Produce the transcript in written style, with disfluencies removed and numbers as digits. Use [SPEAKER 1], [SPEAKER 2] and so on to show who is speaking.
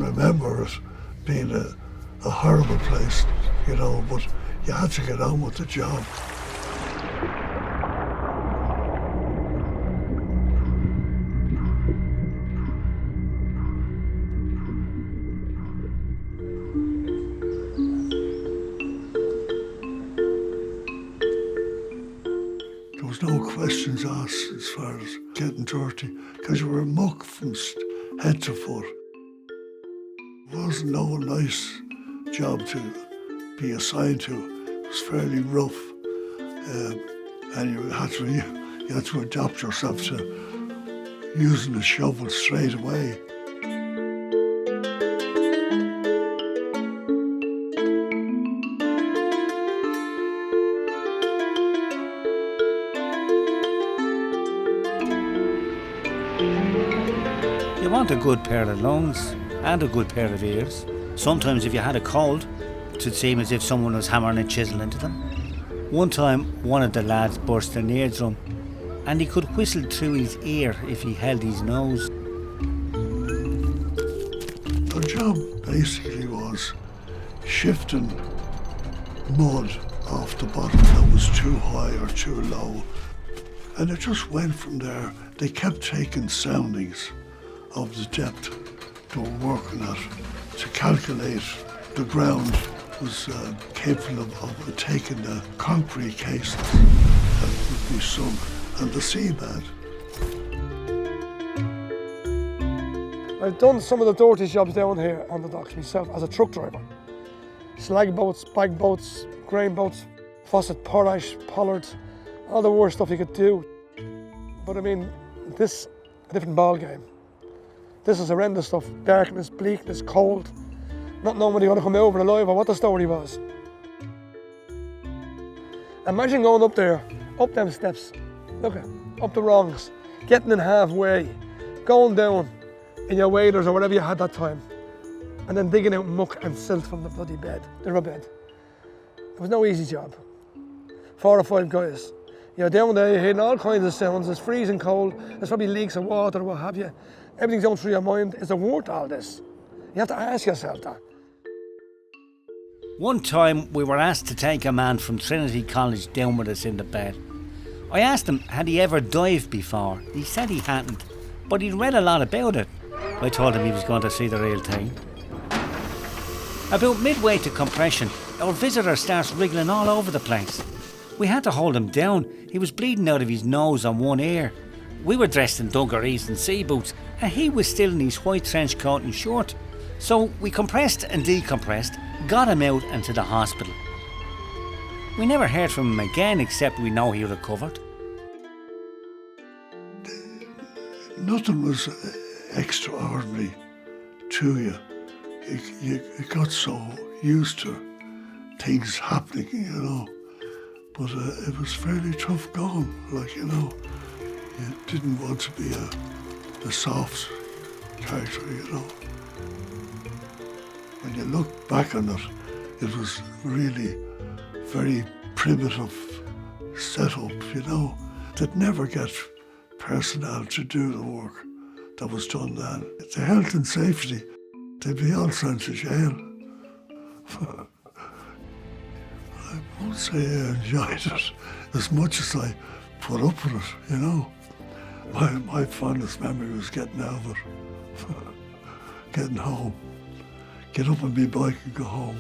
[SPEAKER 1] can remember it being a horrible place, you know, but you had to get on with the job. There was no questions asked as far as getting dirty, because you were muck from head to foot. It wasn't no nice job to be assigned to. It was fairly rough, and you had to adapt yourself to using the shovel straight away.
[SPEAKER 2] You want a good pair of lungs and a good pair of ears. Sometimes if you had a cold, it'd seem as if someone was hammering a chisel into them. One time, one of the lads burst an eardrum, and he could whistle through his ear if he held his nose.
[SPEAKER 1] Our job basically was shifting mud off the bottom that was too high or too low. And it just went from there. They kept taking soundings of the depth they were working at to calculate the ground was capable of taking the concrete cases that would be sunk and the seabed.
[SPEAKER 3] I've done some of the dirtiest jobs down here on the docks myself as a truck driver. Slag boats, bag boats, grain boats, Fawcett, Porash, Pollard, all the worst stuff you could do. But I mean, this a different ball game. This is horrendous stuff. Darkness, bleakness, cold. Not knowing whether you're going to come over alive or what the story was. Imagine going up there, up them steps, look at, up the rungs, getting in halfway, going down in your waders or whatever you had that time, and then digging out muck and silt from the bloody bed, the rub bed. It was no easy job. 4 or 5 guys. You're down there, you're hearing all kinds of sounds, it's freezing cold, there's probably leaks of water, what have you. Everything's going through your mind, is it worth all this? You have to ask yourself that.
[SPEAKER 2] One time we were asked to take a man from Trinity College down with us in the bed. I asked him, had he ever dived before? He said he hadn't, but he'd read a lot about it. I told him he was going to see the real thing. About midway to compression, our visitor starts wriggling all over the place. We had to hold him down. He was bleeding out of his nose and one ear. We were dressed in dungarees and sea boots, and he was still in his white trench coat and shirt. So we compressed and decompressed, got him out and to the hospital. We never heard from him again, except we know he recovered.
[SPEAKER 1] Nothing was extraordinary to you. You got so used to things happening, you know. But it was fairly tough going, like, you know. You didn't want to be a soft character, you know. When you look back on it, it was really very primitive setup, you know. They'd never get personnel to do the work that was done then. The health and safety, they'd be all sent to jail. I won't say I enjoyed it as much as I put up with it, you know. My fondest memory was getting out of it, getting home, get up on my bike and go home.